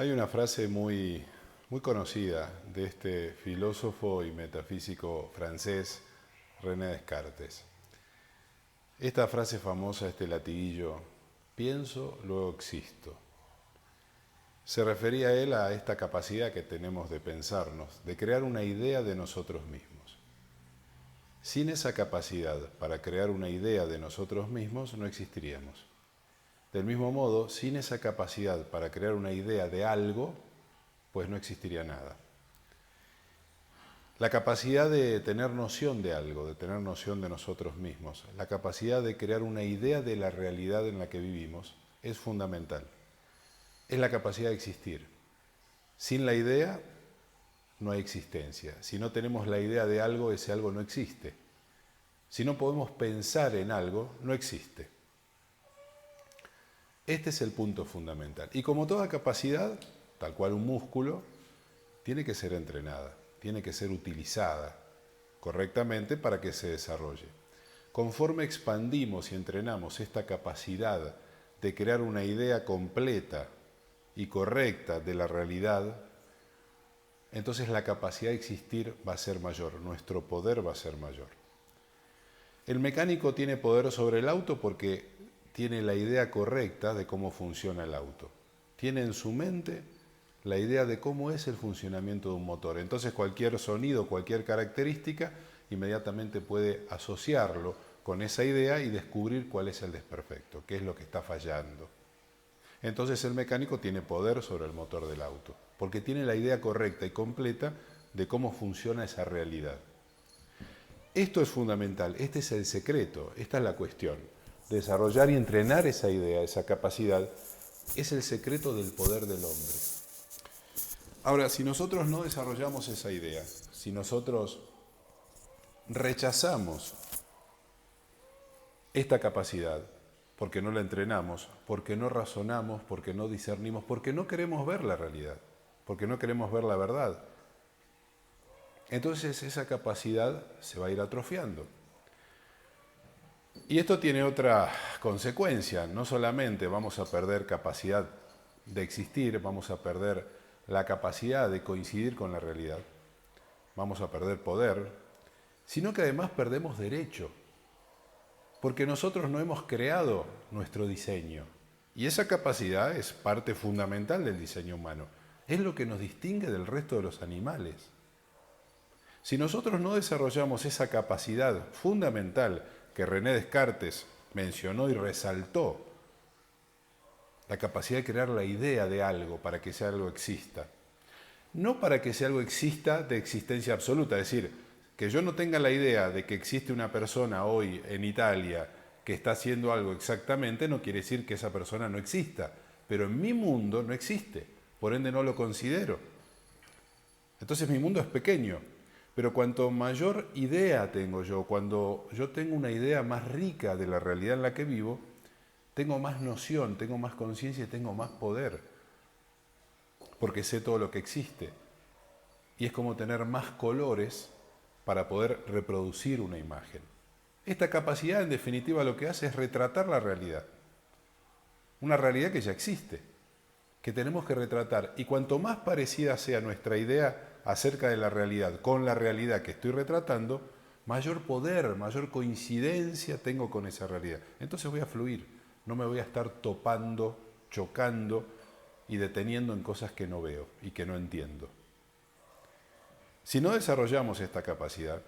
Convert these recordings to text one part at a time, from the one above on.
Hay una frase muy conocida de este filósofo y metafísico francés René Descartes. Esta frase famosa, este latiguillo, pienso, luego existo. Se refería él a esta capacidad que tenemos de pensarnos, de crear una idea de nosotros mismos. Sin esa capacidad para crear una idea de nosotros mismos no existiríamos. Del mismo modo, sin esa capacidad para crear una idea de algo, pues no existiría nada. La capacidad de tener noción de algo, de tener noción de nosotros mismos, la capacidad de crear una idea de la realidad en la que vivimos, es fundamental. Es la capacidad de existir. Sin la idea, no hay existencia. Si no tenemos la idea de algo, ese algo no existe. Si no podemos pensar en algo, no existe. Este es el punto fundamental. Y como toda capacidad, tal cual un músculo, tiene que ser entrenada, tiene que ser utilizada correctamente para que se desarrolle. Conforme expandimos y entrenamos esta capacidad de crear una idea completa y correcta de la realidad, entonces la capacidad de existir va a ser mayor, nuestro poder va a ser mayor. El mecánico tiene poder sobre el auto porque tiene la idea correcta de cómo funciona el auto. Tiene en su mente la idea de cómo es el funcionamiento de un motor. Entonces cualquier sonido, cualquier característica, inmediatamente puede asociarlo con esa idea y descubrir cuál es el desperfecto, qué es lo que está fallando. Entonces el mecánico tiene poder sobre el motor del auto, porque tiene la idea correcta y completa de cómo funciona esa realidad. Esto es fundamental, este es el secreto, esta es la cuestión. Desarrollar y entrenar esa idea, esa capacidad, es el secreto del poder del hombre. Ahora, si nosotros no desarrollamos esa idea, si nosotros rechazamos esta capacidad, porque no la entrenamos, porque no razonamos, porque no discernimos, porque no queremos ver la realidad, porque no queremos ver la verdad, entonces esa capacidad se va a ir atrofiando. Y esto tiene otra consecuencia, no solamente vamos a perder capacidad de existir, vamos a perder la capacidad de coincidir con la realidad, vamos a perder poder, sino que además perdemos derecho, porque nosotros no hemos creado nuestro diseño. Y esa capacidad es parte fundamental del diseño humano, es lo que nos distingue del resto de los animales. Si nosotros no desarrollamos esa capacidad fundamental que René Descartes mencionó y resaltó, la capacidad de crear la idea de algo para que ese algo exista, no para que ese algo exista de existencia absoluta, es decir, que yo no tenga la idea de que existe una persona hoy en Italia que está haciendo algo exactamente, no quiere decir que esa persona no exista, pero en mi mundo no existe, por ende no lo considero. Entonces mi mundo es pequeño, pero cuanto mayor idea tengo yo, cuando yo tengo una idea más rica de la realidad en la que vivo, tengo más noción, tengo más conciencia y tengo más poder, porque sé todo lo que existe. Y es como tener más colores para poder reproducir una imagen. Esta capacidad, en definitiva, lo que hace es retratar la realidad. Una realidad que ya existe, que tenemos que retratar. Y cuanto más parecida sea nuestra idea acerca de la realidad con la realidad que estoy retratando, mayor poder, mayor coincidencia tengo con esa realidad. Entonces voy a fluir, no me voy a estar topando, chocando y deteniendo en cosas que no veo y que no entiendo. Si no desarrollamos esta capacidad,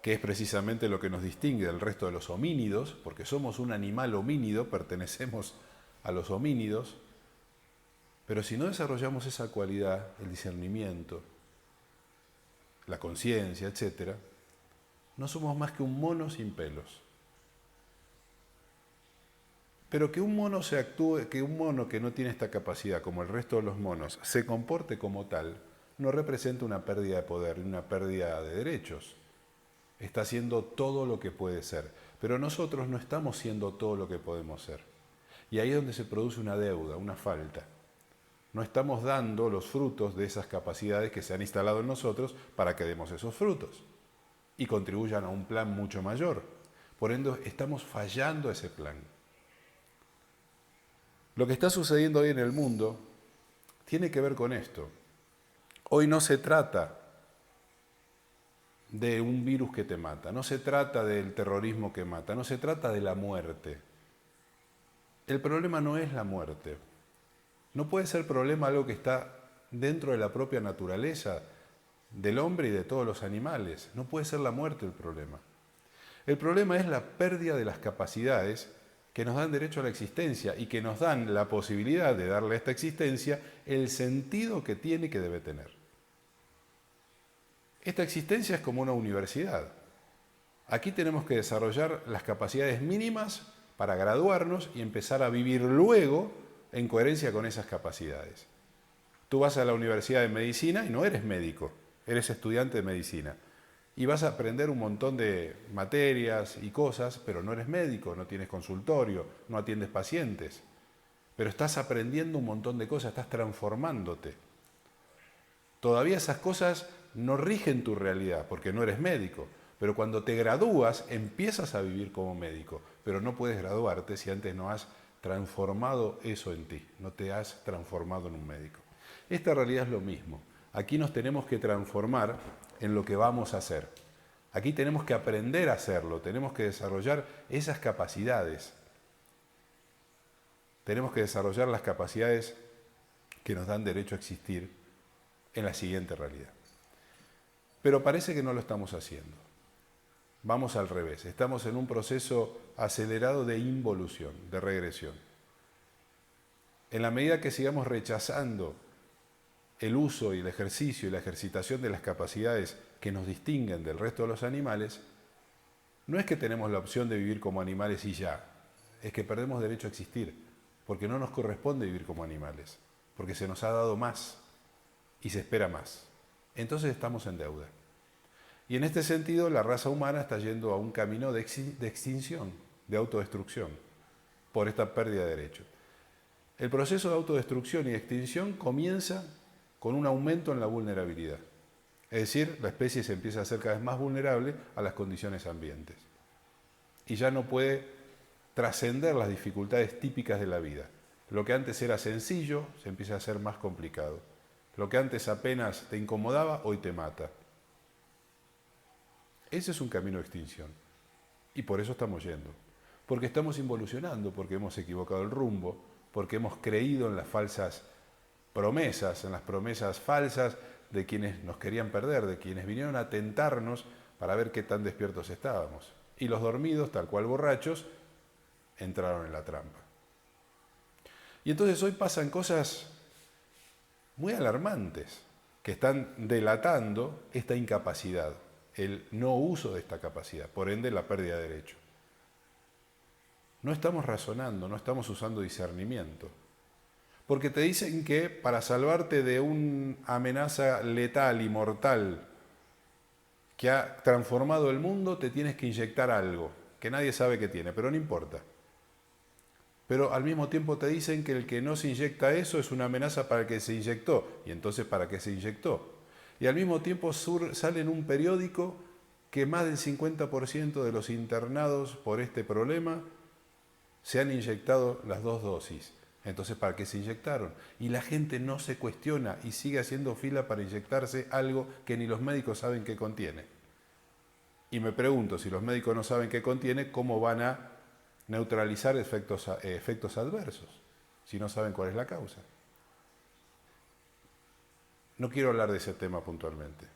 que es precisamente lo que nos distingue del resto de los homínidos, porque somos un animal homínido, pertenecemos a los homínidos, pero si no desarrollamos esa cualidad, el discernimiento, la conciencia, etc., no somos más que un mono sin pelos. Pero que un mono que un mono que no tiene esta capacidad, como el resto de los monos, se comporte como tal, no representa una pérdida de poder, ni una pérdida de derechos. Está haciendo todo lo que puede ser. Pero nosotros no estamos siendo todo lo que podemos ser. Y ahí es donde se produce una deuda, una falta. No estamos dando los frutos de esas capacidades que se han instalado en nosotros para que demos esos frutos y contribuyan a un plan mucho mayor. Por ende, estamos fallando ese plan. Lo que está sucediendo hoy en el mundo tiene que ver con esto. Hoy no se trata de un virus que te mata, no se trata del terrorismo que mata, no se trata de la muerte. El problema no es la muerte. No puede ser problema algo que está dentro de la propia naturaleza del hombre y de todos los animales. No puede ser la muerte el problema. El problema es la pérdida de las capacidades que nos dan derecho a la existencia y que nos dan la posibilidad de darle a esta existencia el sentido que tiene y que debe tener. Esta existencia es como una universidad. Aquí tenemos que desarrollar las capacidades mínimas para graduarnos y empezar a vivir luego en coherencia con esas capacidades. Tú vas a la Universidad de Medicina y no eres médico, eres estudiante de medicina. Y vas a aprender un montón de materias y cosas, pero no eres médico, no tienes consultorio, no atiendes pacientes. Pero estás aprendiendo un montón de cosas, estás transformándote. Todavía esas cosas no rigen tu realidad, porque no eres médico. Pero cuando te gradúas, empiezas a vivir como médico. Pero no puedes graduarte si antes no has transformado eso en ti, no te has transformado en un médico. Esta realidad es lo mismo. Aquí nos tenemos que transformar en lo que vamos a hacer. Aquí tenemos que aprender a hacerlo, tenemos que desarrollar esas capacidades. Tenemos que desarrollar las capacidades que nos dan derecho a existir en la siguiente realidad. Pero parece que no lo estamos haciendo. Vamos al revés, estamos en un proceso acelerado de involución, de regresión. En la medida que sigamos rechazando el uso y el ejercicio y la ejercitación de las capacidades que nos distinguen del resto de los animales, no es que tenemos la opción de vivir como animales y ya, es que perdemos derecho a existir, porque no nos corresponde vivir como animales, porque se nos ha dado más y se espera más. Entonces estamos en deuda. Y en este sentido, la raza humana está yendo a un camino de extinción, de autodestrucción, por esta pérdida de derecho. El proceso de autodestrucción y extinción comienza con un aumento en la vulnerabilidad. Es decir, la especie se empieza a hacer cada vez más vulnerable a las condiciones ambientes. Y ya no puede trascender las dificultades típicas de la vida. Lo que antes era sencillo, se empieza a hacer más complicado. Lo que antes apenas te incomodaba, hoy te mata. Ese es un camino de extinción. Y por eso estamos yendo. Porque estamos involucionando, porque hemos equivocado el rumbo, porque hemos creído en las falsas promesas, en las promesas falsas de quienes nos querían perder, de quienes vinieron a tentarnos para ver qué tan despiertos estábamos. Y los dormidos, tal cual borrachos, entraron en la trampa. Y entonces hoy pasan cosas muy alarmantes que están delatando esta incapacidad, el no uso de esta capacidad, por ende la pérdida de derecho. No estamos razonando, no estamos usando discernimiento. Porque te dicen que para salvarte de una amenaza letal y mortal que ha transformado el mundo, te tienes que inyectar algo, que nadie sabe qué tiene, pero no importa. Pero al mismo tiempo te dicen que el que no se inyecta eso es una amenaza para el que se inyectó, y entonces ¿para qué se inyectó? Y al mismo tiempo sale en un periódico que más del 50% de los internados por este problema se han inyectado las 2 dosis. Entonces, ¿para qué se inyectaron? Y la gente no se cuestiona y sigue haciendo fila para inyectarse algo que ni los médicos saben qué contiene. Y me pregunto, si los médicos no saben qué contiene, ¿cómo van a neutralizar efectos adversos? Si no saben cuál es la causa. No quiero hablar de ese tema puntualmente,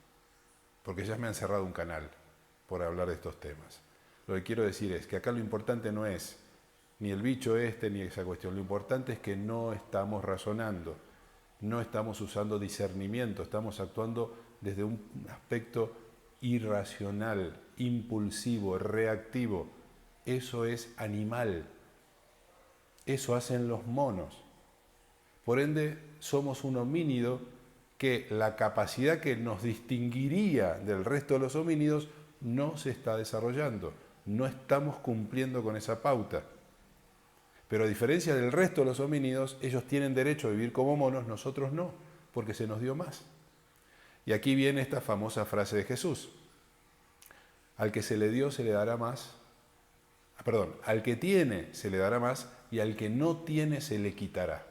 porque ya me han cerrado un canal por hablar de estos temas. Lo que quiero decir es que acá lo importante no es ni el bicho ni esa cuestión. Lo importante es que no estamos razonando, no estamos usando discernimiento, estamos actuando desde un aspecto irracional, impulsivo, reactivo. Eso es animal. Eso hacen los monos. Por ende, somos un homínido que la capacidad que nos distinguiría del resto de los homínidos no se está desarrollando. No estamos cumpliendo con esa pauta. Pero a diferencia del resto de los homínidos, ellos tienen derecho a vivir como monos, nosotros no, porque se nos dio más. Y aquí viene esta famosa frase de Jesús. Al que se le dio se le dará más. Al que tiene se le dará más y al que no tiene se le quitará.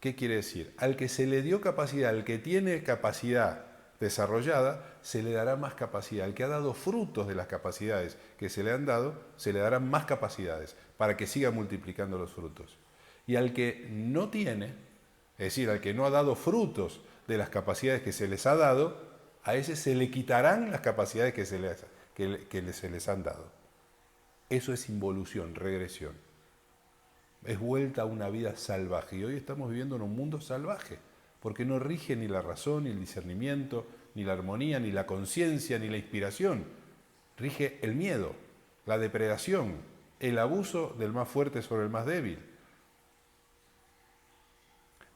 ¿Qué quiere decir? Al que se le dio capacidad, al que tiene capacidad desarrollada, se le dará más capacidad. Al que ha dado frutos de las capacidades que se le han dado, se le darán más capacidades para que siga multiplicando los frutos. Y al que no tiene, es decir, al que no ha dado frutos de las capacidades que se les ha dado, a ese se le quitarán las capacidades que se les han dado. Eso es involución, regresión. Es vuelta a una vida salvaje. Y hoy estamos viviendo en un mundo salvaje, porque no rige ni la razón, ni el discernimiento, ni la armonía, ni la conciencia, ni la inspiración. Rige el miedo, la depredación, el abuso del más fuerte sobre el más débil.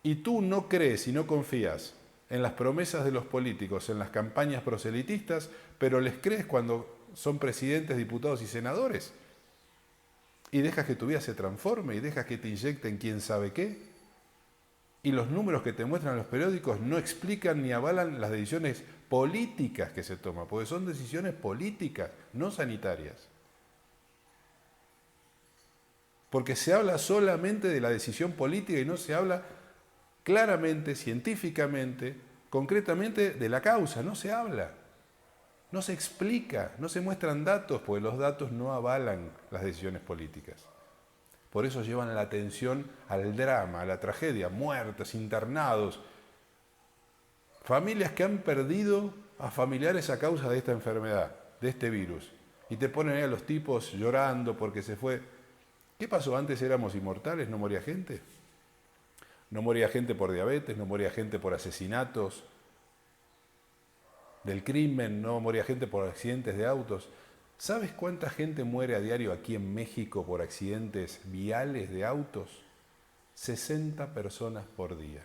Y tú no crees y no confías en las promesas de los políticos, en las campañas proselitistas, pero les crees cuando son presidentes, diputados y senadores. Y dejas que tu vida se transforme y dejas que te inyecten quién sabe qué. Y los números que te muestran los periódicos no explican ni avalan las decisiones políticas que se toman, porque son decisiones políticas, no sanitarias. Porque se habla solamente de la decisión política y no se habla claramente, científicamente, concretamente de la causa, no se habla. No se explica, no se muestran datos, porque los datos no avalan las decisiones políticas. Por eso llevan la atención al drama, a la tragedia, muertes, internados, familias que han perdido a familiares a causa de esta enfermedad, de este virus. Y te ponen ahí a los tipos llorando porque se fue. ¿Qué pasó? Antes éramos inmortales, no moría gente. No moría gente por diabetes, no moría gente por asesinatos del crimen, no moría gente por accidentes de autos. ¿Sabes cuánta gente muere a diario aquí en México por accidentes viales de autos? 60 personas por día.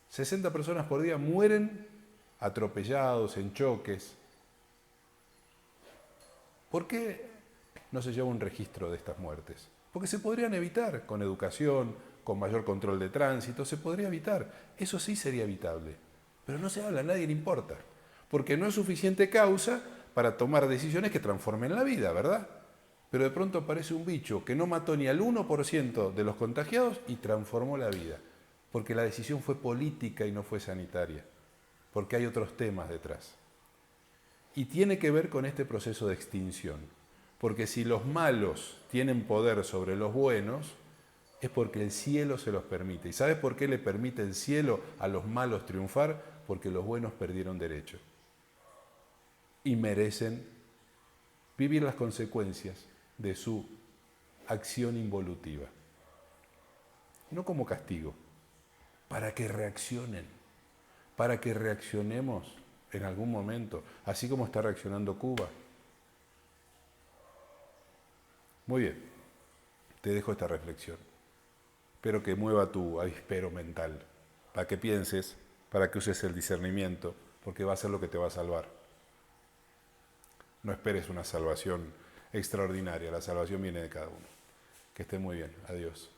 60 personas por día mueren atropellados, en choques. ¿Por qué no se lleva un registro de estas muertes? Porque se podrían evitar con educación, con mayor control de tránsito, se podría evitar. Eso sí sería evitable. Pero no se habla, a nadie le importa. Porque no es suficiente causa para tomar decisiones que transformen la vida, ¿verdad? Pero de pronto aparece un bicho que no mató ni al 1% de los contagiados y transformó la vida. Porque la decisión fue política y no fue sanitaria. Porque hay otros temas detrás. Y tiene que ver con este proceso de extinción. Porque si los malos tienen poder sobre los buenos, es porque el cielo se los permite. ¿Y sabes por qué le permite el cielo a los malos triunfar? Porque los buenos perdieron derecho. Y merecen vivir las consecuencias de su acción involutiva. No como castigo, para que reaccionen, para que reaccionemos en algún momento, así como está reaccionando Cuba. Muy bien, te dejo esta reflexión. Espero que mueva tu avispero mental, para que pienses, para que uses el discernimiento, porque va a ser lo que te va a salvar. No esperes una salvación extraordinaria, la salvación viene de cada uno. Que esté muy bien, adiós.